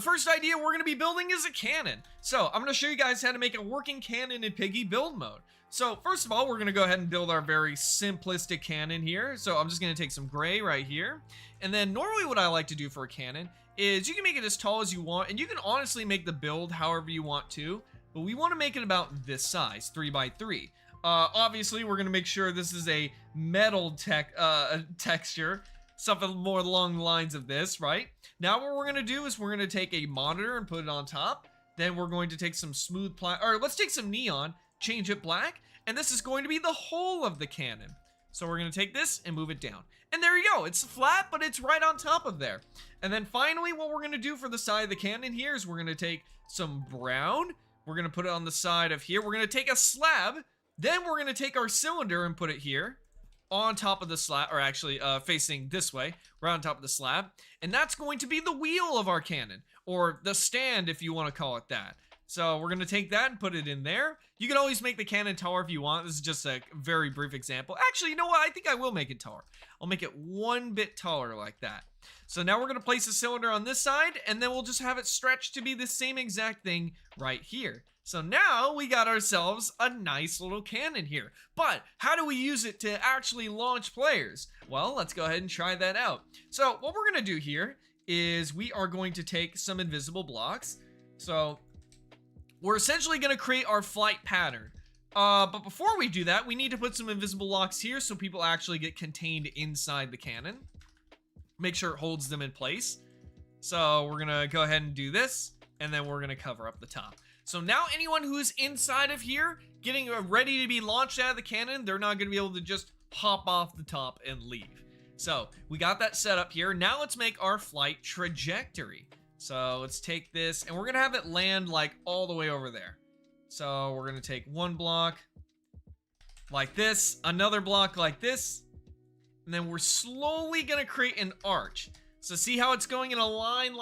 The first idea we're going to be building is a cannon. So I'm going to show you guys how to make a working cannon in Piggy build mode. So first of all, we're going to go ahead and build our very simplistic cannon here. So I'm just going to take some gray right here. And then normally what I like to do for a cannon is you can make it as tall as you want. And you can honestly make the build however you want to. But we want to make it about this size, 3x3. Obviously, we're going to make sure this is a metal texture. Something more along the lines of this, right? Now what we're gonna do is we're gonna take a monitor and put it on top. Then we're going to take some smooth let's take some neon, change it black, and this is going to be the whole of the cannon. So we're gonna take this and move it down. And there you go, it's flat, but it's right on top of there. And then finally, what we're gonna do for the side of the cannon here is we're gonna take some brown, we're gonna put it on the side of here, we're gonna take a slab, then we're gonna take our cylinder and put it here on top of the slab, or actually facing this way, right on top of the slab. And that's going to be the wheel of our cannon, or the stand if you want to call it that. So we're going to take that and put it in there. You can always make the cannon taller if you want. This is just a very brief example. Actually, you know what? I think I will make it taller. I'll make it one bit taller like that. So now we're going to place a cylinder on this side, and then we'll just have it stretched to be the same exact thing right here. So now we got ourselves a nice little cannon here. But how do we use it to actually launch players? Well, let's go ahead and try that out. So what we're going to do here is we are going to take some invisible blocks. So we're essentially going to create our flight pattern. But before we do that, we need to put some invisible blocks here so people actually get contained inside the cannon. Make sure it holds them in place. So we're going to go ahead and do this, and then we're going to cover up the top. So now anyone who's inside of here, getting ready to be launched out of the cannon, they're not going to be able to just hop off the top and leave. So we got that set up here. Now let's make our flight trajectory. So let's take this, and we're going to have it land like all the way over there. So we're going to take one block like this, another block like this, and then we're slowly going to create an arch. So see how it's going in a line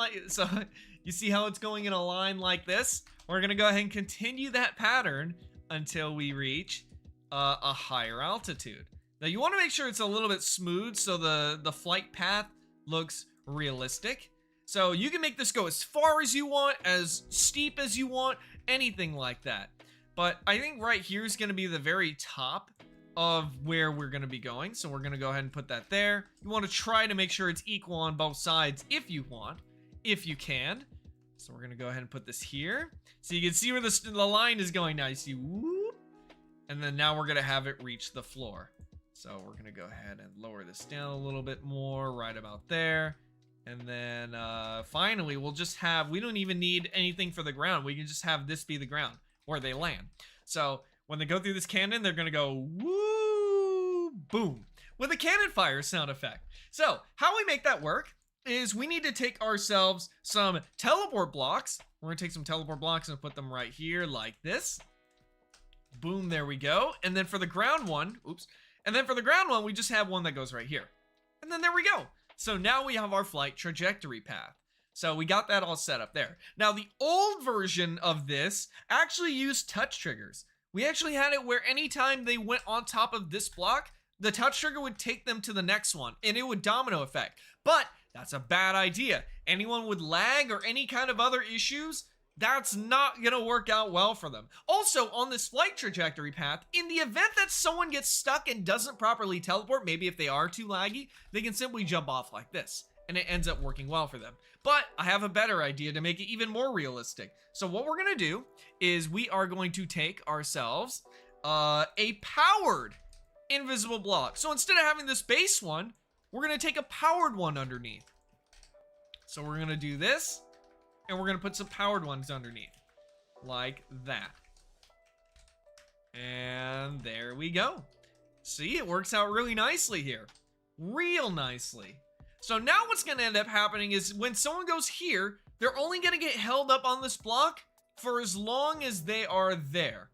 you see how it's going in a line like this? We're going to go ahead and continue that pattern until we reach a higher altitude. Now you want to make sure it's a little bit smooth so the flight path looks realistic. So you can make this go as far as you want, as steep as you want, anything like that. But I think right here is going to be the very top of where we're going to be going. So we're going to go ahead and put that there. You want to try to make sure it's equal on both sides if you want, if you can. So we're going to go ahead and put this here. So you can see where the line is going now. You see, whoop. And then now we're going to have it reach the floor. So we're going to go ahead and lower this down a little bit more, right about there. And then finally, we'll just have, we don't even need anything for the ground. We can just have this be the ground where they land. So when they go through this cannon, they're going to go woo, boom, with a cannon fire sound effect. So how we make that work is we need to take ourselves some teleport blocks. We're going to take some teleport blocks and put them right here like this. Boom, there we go. And then for the ground one, we just have one that goes right here. And then there we go. So now we have our flight trajectory path. So we got that all set up there. Now the old version of this actually used touch triggers. We actually had it where anytime they went on top of this block, the touch trigger would take them to the next one and it would domino effect. But that's a bad idea. Anyone with lag or any kind of other issues, that's not gonna work out well for them. Also, on this flight trajectory path, in the event that someone gets stuck and doesn't properly teleport, maybe if they are too laggy, they can simply jump off like this, and it ends up working well for them. But I have a better idea to make it even more realistic. So what we're gonna do is we are going to take ourselves a powered invisible block. So instead of having this base one, we're gonna take a powered one underneath. So we're gonna do this, and we're gonna put some powered ones underneath, like that. And there we go. See, it works out really nicely here. Real nicely. So now what's gonna end up happening is when someone goes here, they're only gonna get held up on this block for as long as they are there.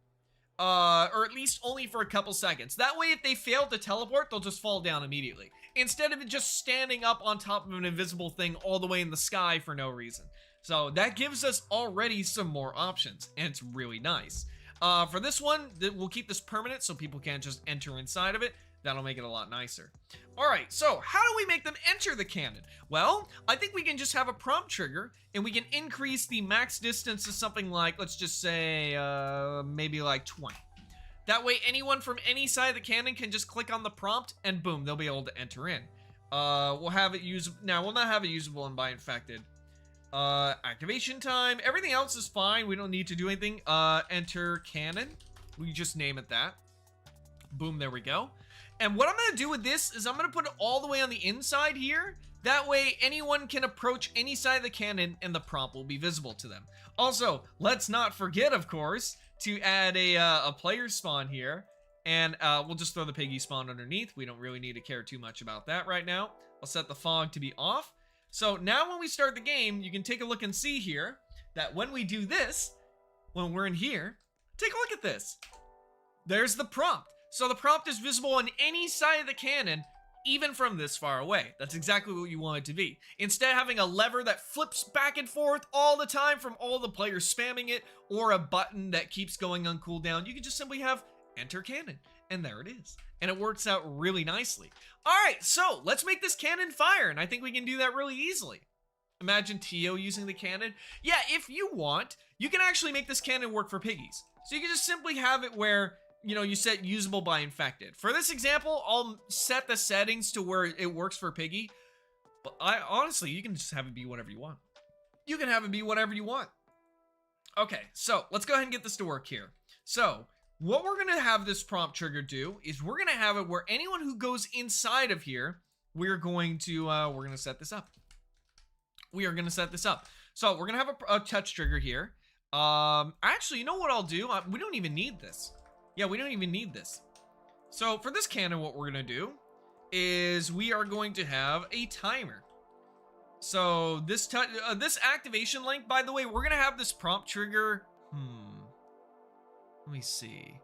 Or at least only for a couple seconds. That way, if they fail to teleport, they'll just fall down immediately. Instead of it just standing up on top of an invisible thing all the way in the sky for no reason. So that gives us already some more options, and it's really nice. For this one, we'll keep this permanent so people can't just enter inside of it. That'll make it a lot nicer. All right, so how do we make them enter the cannon? Well, I think we can just have a prompt trigger, and we can increase the max distance to something like, let's just say, maybe like 20. That way, anyone from any side of the cannon can just click on the prompt, and boom, they'll be able to enter in. We'll have it usable. Now, we'll not have it usable in by infected. Activation time. Everything else is fine. We don't need to do anything. Enter cannon. We just name it that. Boom, there we go. And what I'm going to do with this is I'm going to put it all the way on the inside here. That way, anyone can approach any side of the cannon and the prompt will be visible to them. Also, let's not forget, of course, to add a player spawn here. And we'll just throw the piggy spawn underneath. We don't really need to care too much about that right now. I'll set the fog to be off. So now when we start the game, you can take a look and see here that when we do this, when we're in here, take a look at this. There's the prompt. So the prompt is visible on any side of the cannon, even from this far away. That's exactly what you want it to be. Instead of having a lever that flips back and forth all the time from all the players spamming it, or a button that keeps going on cooldown, you can just simply have enter cannon, and there it is. And it works out really nicely. All right, so let's make this cannon fire, and I think we can do that really easily. Imagine Tio using the cannon. Yeah, if you want, you can actually make this cannon work for piggies. So you can just simply have it where, you know, you set usable by infected. For this example, I'll set the settings to where it works for Piggy. But honestly, you can just have it be whatever you want. You can have it be whatever you want. Okay, so let's go ahead and get this to work here. So what we're gonna have this prompt trigger do is we're gonna have it where anyone who goes inside of here, we're gonna set this up. We are gonna set this up. So we're gonna have a touch trigger here. Actually, you know what I'll do? We don't even need this. Yeah, we don't even need this. So for this cannon, what we're gonna do is we are going to have a timer. So this activation link, by the way, we're gonna have this prompt trigger. Let me see.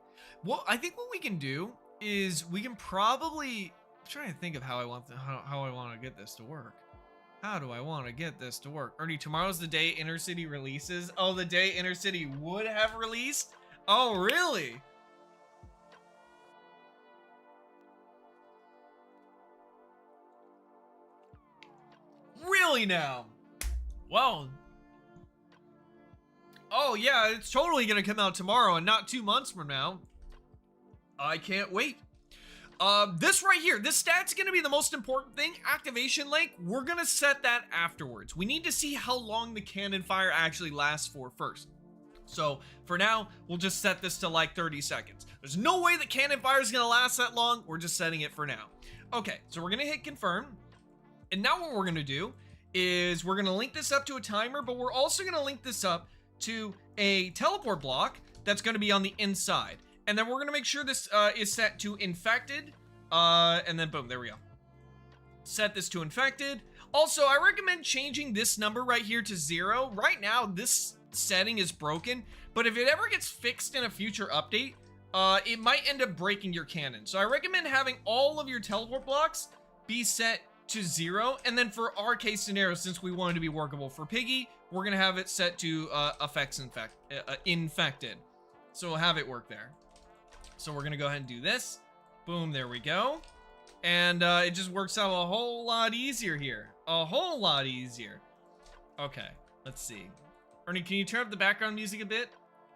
Well, I think what we can do is we can probably. I'm trying to think of how I want to get this to work. How do I want to get this to work? Ernie, tomorrow's the day Inner City releases. Oh, the day Inner City would have released? Oh, really? Really now? Well. Oh yeah, it's totally gonna come out tomorrow and not 2 months from now. I can't wait. This right here, this stat's gonna be the most important thing. Activation link, we're gonna set that afterwards. We need to see how long the cannon fire actually lasts for first. So for now, we'll just set this to like 30 seconds. There's no way the cannon fire is gonna last that long. We're just setting it for now. Okay, so we're gonna hit confirm. And now what we're gonna do is we're gonna link this up to a timer, but we're also gonna link this up to a teleport block that's gonna be on the inside. And then we're gonna make sure this is set to infected. And then boom, there we go. Set this to infected. Also, I recommend changing this number right here to 0. Right now, this setting is broken, but if it ever gets fixed in a future update, it might end up breaking your cannon. So I recommend having all of your teleport blocks be set to 0. And then for our case scenario, since we want it to be workable for Piggy, we're gonna have it set to effects infected. So we'll have it work there. So we're gonna go ahead and do this. Boom, there we go. And it just works out a whole lot easier here. A whole lot easier. Okay, let's see. Ernie, can you turn up the background music a bit?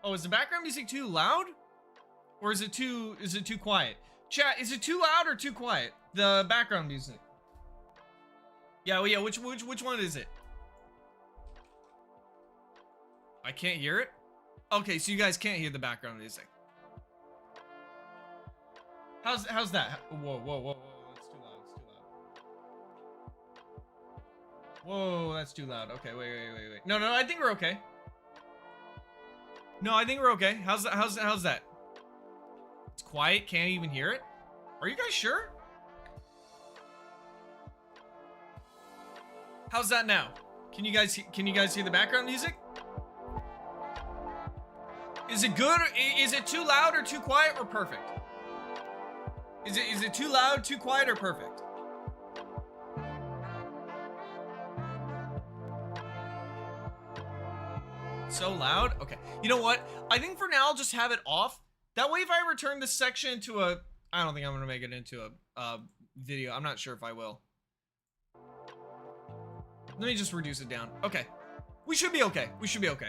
Oh, is the background music too loud? Or is it too quiet? Chat, is it too loud or too quiet? The background music. Yeah, well, yeah, which one is it? I can't hear it? Okay, so you guys can't hear the background music. How's that? Whoa, whoa, whoa, whoa, that's too loud, it's too loud. Whoa, that's too loud. Okay, wait. No, I think we're okay. No, I think we're okay. How's that? It's quiet, can't even hear it? Are you guys sure? How's that now? Can you guys hear the background music? Is it good? Is it too loud or too quiet or perfect? Is it too loud, too quiet, or perfect? So loud? Okay. You know what? I think for now I'll just have it off. That way if I return this section to a I don't think I'm gonna make it into a video. I'm not sure if I will. Let me just reduce it down. Okay. We should be okay. We should be okay.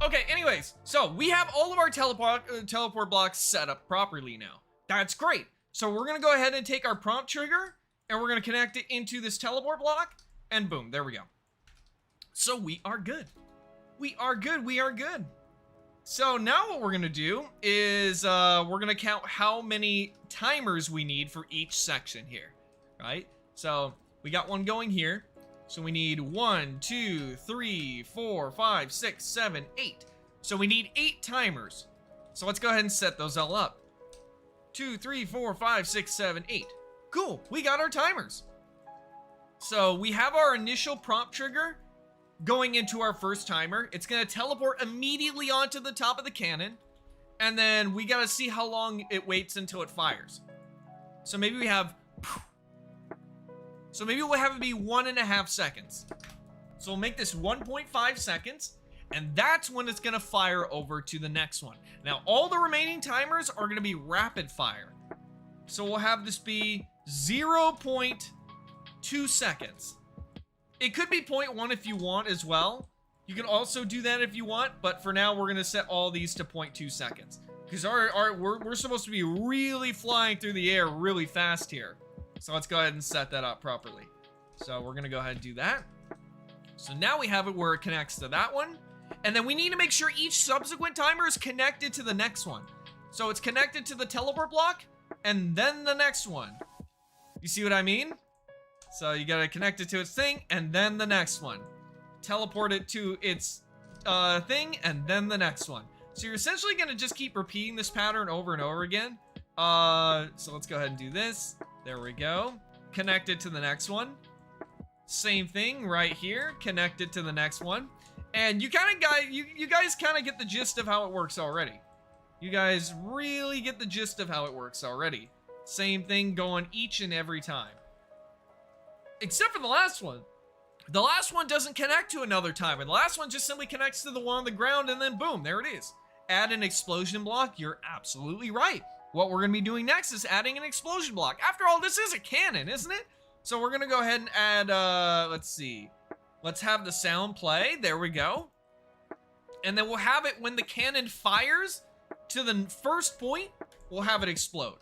Okay, anyways, so we have all of our teleport blocks set up properly now. That's great. So we're gonna go ahead and take our prompt trigger and we're gonna connect it into this teleport block and boom, there we go. So we are good. We are good, we are good. So now what we're gonna do is we're gonna count how many timers we need for each section here, right? So we got one going here. So we need 1, 2, 3, 4, 5, 6, 7, 8. So we need 8 timers. So let's go ahead and set those all up. 2, 3, 4, 5, 6, 7, 8. Cool, we got our timers. So we have our initial prompt trigger going into our first timer. It's gonna teleport immediately onto the top of the cannon. And then we gotta see how long it waits until it fires. So maybe we have... So maybe we'll have it be 1.5 seconds. So we'll make this 1.5 seconds, and that's when it's gonna fire over to the next one. Now, all the remaining timers are gonna be rapid fire. So we'll have this be 0.2 seconds. It could be 0.1 if you want as well. You can also do that if you want, but for now, we're gonna set all these to 0.2 seconds. Because we're supposed to be really flying through the air really fast here. So let's go ahead and set that up properly. So we're gonna go ahead and do that. So now we have it where it connects to that one. And then we need to make sure each subsequent timer is connected to the next one. So it's connected to the teleport block and then the next one. You see what I mean? So you gotta connect it to its thing and then the next one. Teleport it to its thing and then the next one. So you're essentially gonna just keep repeating this pattern over and over again. So let's go ahead and do this. There we go. Connect it to the next one. Same thing right here. Connect it to the next one. And you guys kind of get the gist of how it works already. You guys really get the gist of how it works already. Same thing going each and every time. Except for the last one. The last one doesn't connect to another timer. The last one just simply connects to the one on the ground and then boom, there it is. Add an explosion block. You're absolutely right. What we're going to be doing next is adding an explosion block. After all, this is a cannon, isn't it? So we're going to go ahead and add, let's see. Let's have the sound play. There we go. And then we'll have it when the cannon fires to the first point, we'll have it explode.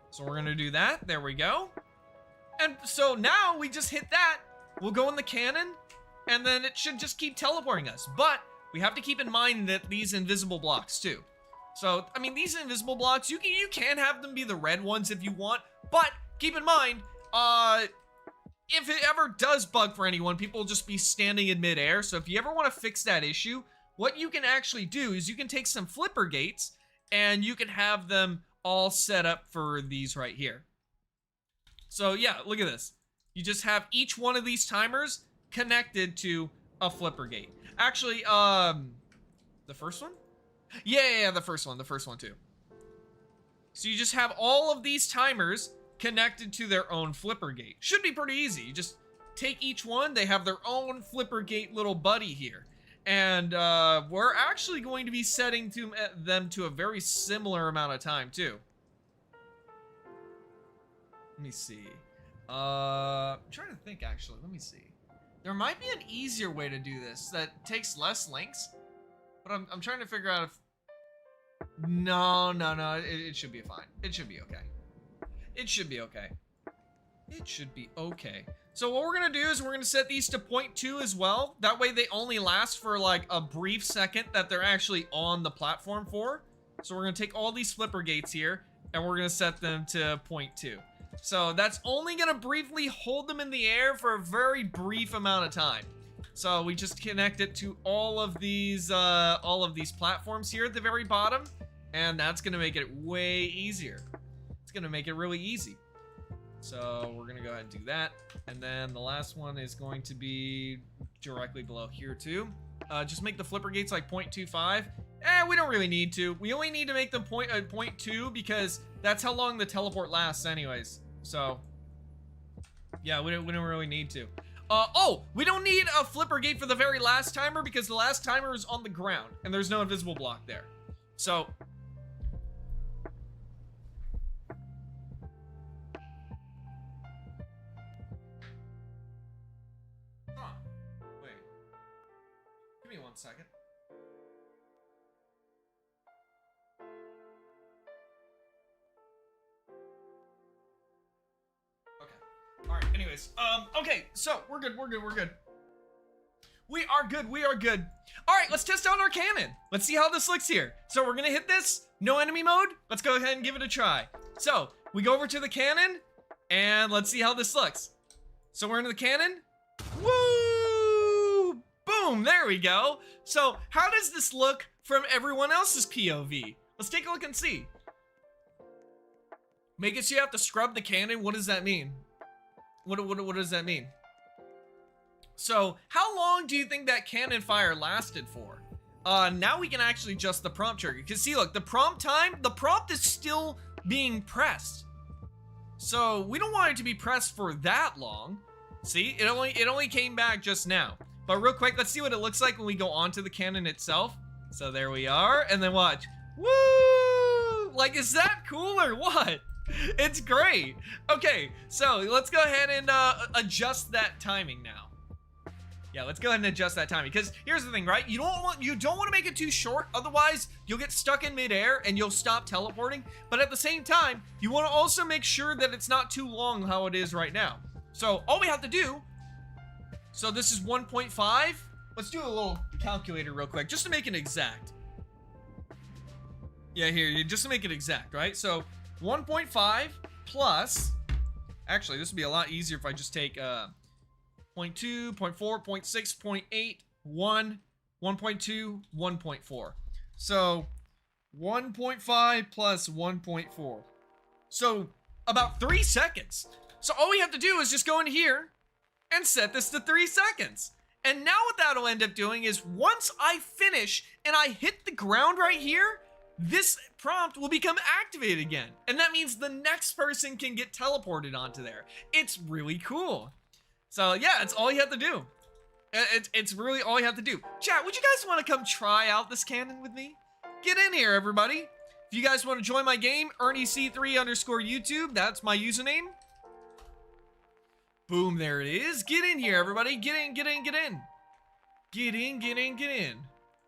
So we're going to do that. There we go. And so now we just hit that. We'll go in the cannon, and then it should just keep teleporting us. But we have to keep in mind that these invisible blocks too. So, I mean, these invisible blocks, you can have them be the red ones if you want, but keep in mind, if it ever does bug for anyone, people will just be standing in midair. So if you ever want to fix that issue, what you can actually do is you can take some flipper gates and you can have them all set up for these right here. So yeah, look at this. You just have each one of these timers connected to a flipper gate. Actually, the first one? Yeah, the first one too. So you just have all of these timers connected to their own flipper gate. Should be pretty easy. You just take each one, they have their own flipper gate little buddy here. And we're actually going to be setting them to a very similar amount of time too. Let me see. I'm trying to think actually, let me see. There might be an easier way to do this that takes less links. But I'm trying to figure out if... No, it should be fine. It should be okay. It should be okay. It should be okay. So what we're gonna do is we're gonna set these to 0.2 as well. That way they only last for like a brief second that they're actually on the platform for. So we're gonna take all these flipper gates here and we're gonna set them to 0.2. So that's only gonna briefly hold them in the air for a very brief amount of time. So we just connect it to all of these platforms here at the very bottom, and that's gonna make it way easier. It's gonna make it really easy. So we're gonna go ahead and do that, and then the last one is going to be directly below here too. Just make the flipper gates like 0.25. We don't really need to. We only need to make them 0.2 because that's how long the teleport lasts anyways. So yeah, we don't really need to. Oh, we don't need a flipper gate for the very last timer because the last timer is on the ground and there's no invisible block there. So Give me 1 second. Okay. All right. Anyways, okay. So we're good. We're good. We're good. We are good. We are good. All right. Let's test out our cannon. Let's see how this looks here. So we're gonna hit this. No enemy mode. Let's go ahead and give it a try. So we go over to the cannon, and let's see how this looks. So we're into the cannon. Woo! Boom! There we go. So how does this look from everyone else's POV? Let's take a look and see. Make it so you have to scrub the cannon. What does that mean? What does that mean? So how long do you think that cannon fire lasted for? Now we can actually adjust the prompt trigger. Because see, look, the prompt is still being pressed. So we don't want it to be pressed for that long. See, it only came back just now. But real quick, let's see what it looks like when we go onto the cannon itself. So there we are, and then watch. Woo! Like, is that cool or what? It's great. Okay, so let's go ahead and adjust that timing now. Yeah, let's go ahead and adjust that timing, because here's the thing, right? You don't want to make it too short, otherwise you'll get stuck in midair and you'll stop teleporting. But at the same time, you want to also make sure that it's not too long how it is right now. So all we have to do, so this is 1.5. Let's do a little calculator real quick, just to make it exact. Yeah, here, just to make it exact, right? So 1.5 plus, actually this would be a lot easier if I just take 0.2, 0.4, 0.6, 0.8, 1, 1.2, 1.4. So 1.5 plus 1.4. So about 3 seconds. So all we have to do is just go in here and set this to 3 seconds. And now what that'll end up doing is once I finish and I hit the ground right here, this prompt will become activated again. And that means the next person can get teleported onto there. It's really cool. So yeah, it's all you have to do. It's really all you have to do. Chat, would you guys want to come try out this cannon with me? Get in here, everybody. If you guys want to join my game, ErnieC3_YouTube, that's my username. Boom, there it is. Get in here, everybody. Get in, get in, get in. Get in, get in, get in.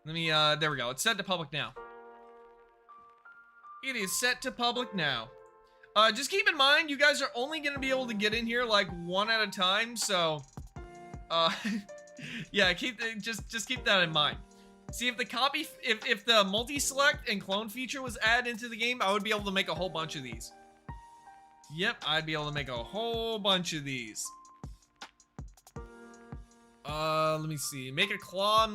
Let me, there we go. It's set to public now. It is set to public now. Just keep in mind, you guys are only going to be able to get in here like one at a time, so, yeah, just keep that in mind. See, if the if the multi-select and clone feature was added into the game, I would be able to make a whole bunch of these. Yep, I'd be able to make a whole bunch of these. Let me see. Make a claw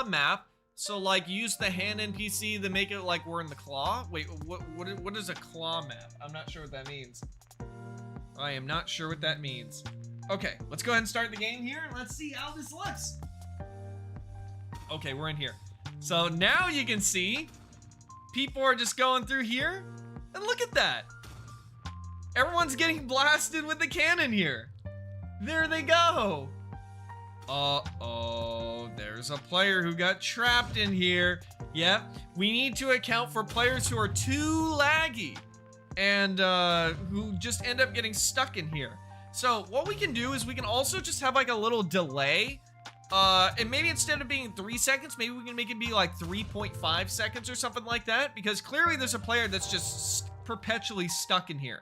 map. So, like, use the hand NPC to make it like we're in the claw. Wait, what is a claw map? I'm not sure what that means. I am not sure what that means. Okay, let's go ahead and start the game here, and let's see how this looks. Okay, we're in here. So now you can see people are just going through here, and look at that. Everyone's getting blasted with the cannon here. There they go. Uh-oh, there's a player who got trapped in here. Yep, we need to account for players who are too laggy and who just end up getting stuck in here. So what we can do is we can also just have like a little delay. And maybe instead of being 3 seconds, maybe we can make it be like 3.5 seconds or something like that, because clearly there's a player that's just perpetually stuck in here.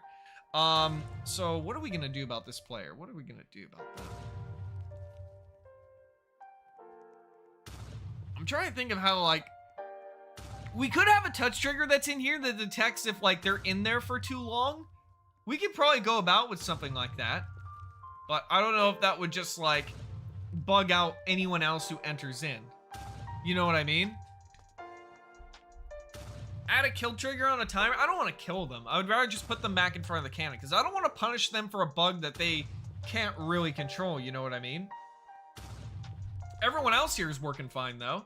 So what are we gonna do about this player? What are we gonna do about that? I'm trying to think of how, like, we could have a touch trigger that's in here that detects if, like, they're in there for too long. We could probably go about with something like that, but I don't know if that would just, like, bug out anyone else who enters in. You know what I mean? Add a kill trigger on a timer. I don't want to kill them. I would rather just put them back in front of the cannon, because I don't want to punish them for a bug that they can't really control. You know what I mean? Everyone else here is working fine, though.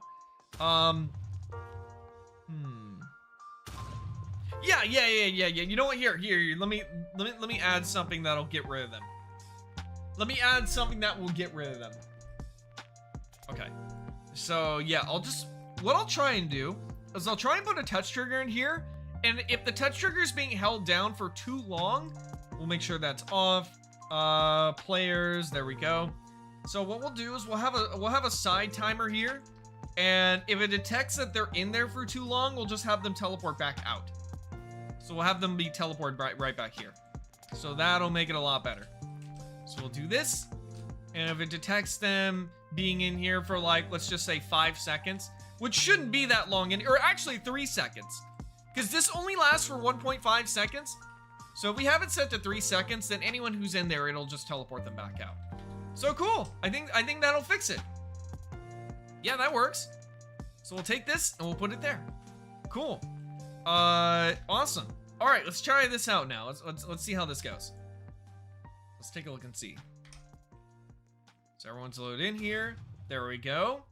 Yeah. You know what? Here. Let me add something that'll get rid of them. Let me add something that will get rid of them. Okay. So yeah, what I'll try and do is I'll try and put a touch trigger in here, and if the touch trigger is being held down for too long, we'll make sure that's off. Players, there we go. So what we'll do is we'll have a side timer here, and if it detects that they're in there for too long, we'll just have them teleport back out. So we'll have them be teleported right back here. So that'll make it a lot better. So we'll do this, and if it detects them being in here for like, let's just say 5 seconds, which shouldn't be that long, or actually 3 seconds, because this only lasts for 1.5 seconds. So if we have it set to 3 seconds, then anyone who's in there, it'll just teleport them back out. So cool. I think that'll fix it. Yeah, that works. So we'll take this and we'll put it there. Cool. Awesome. All right, let's try this out now. Let's see how this goes. Let's take a look and see. So everyone's loaded in here. There we go.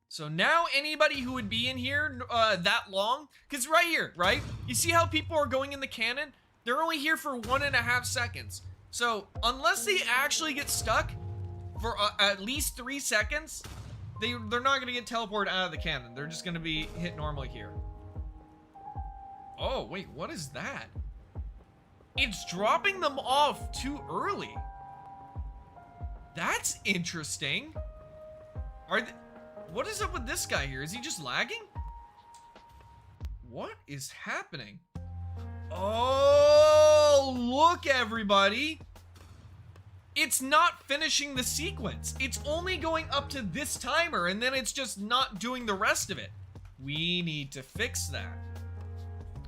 So now anybody who would be in here that long, because right here, right? You see how people are going in the cannon? They're only here for 1.5 seconds. So unless they actually get stuck for at least 3 seconds, they're not gonna get teleported out of the cannon. They're just gonna be hit normally here. Oh, wait, what is that? It's dropping them off too early. That's interesting. What is up with this guy here? Is he just lagging? What is happening? Oh, look, everybody. It's not finishing the sequence. It's only going up to this timer, and then it's just not doing the rest of it. We need to fix that.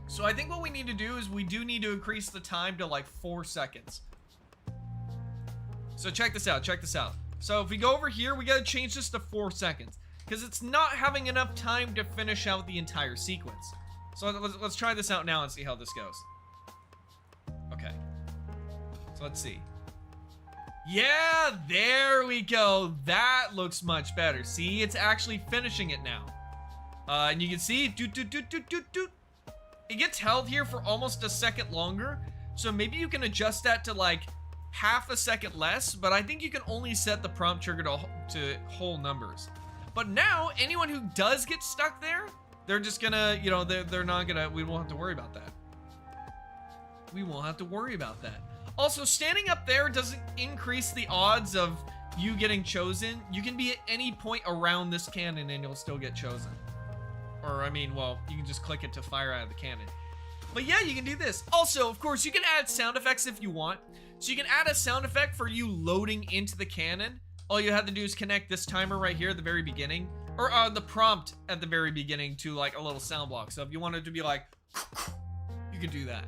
So I think what we need to do is we do need to increase the time to like 4 seconds. So check this out, check this out. So if we go over here, we gotta change this to 4 seconds, because it's not having enough time to finish out the entire sequence. So let's try this out now and see how this goes. Okay. So let's see. Yeah, there we go. That looks much better. See, it's actually finishing it now. And you can see, it gets held here for almost a second longer. So maybe you can adjust that to like half a second less, but I think you can only set the prompt trigger to whole numbers. But now, anyone who does get stuck there, they're just gonna, you know, they're not gonna, we won't have to worry about that. We won't have to worry about that. Also, standing up there doesn't increase the odds of you getting chosen. You can be at any point around this cannon and you'll still get chosen. Or, I mean, well, you can just click it to fire out of the cannon. But yeah, you can do this. Also, of course, you can add sound effects if you want. So you can add a sound effect for you loading into the cannon. All you have to do is connect this timer right here at the very beginning, or the prompt at the very beginning to like a little sound block. So if you wanted to be like, you could do that.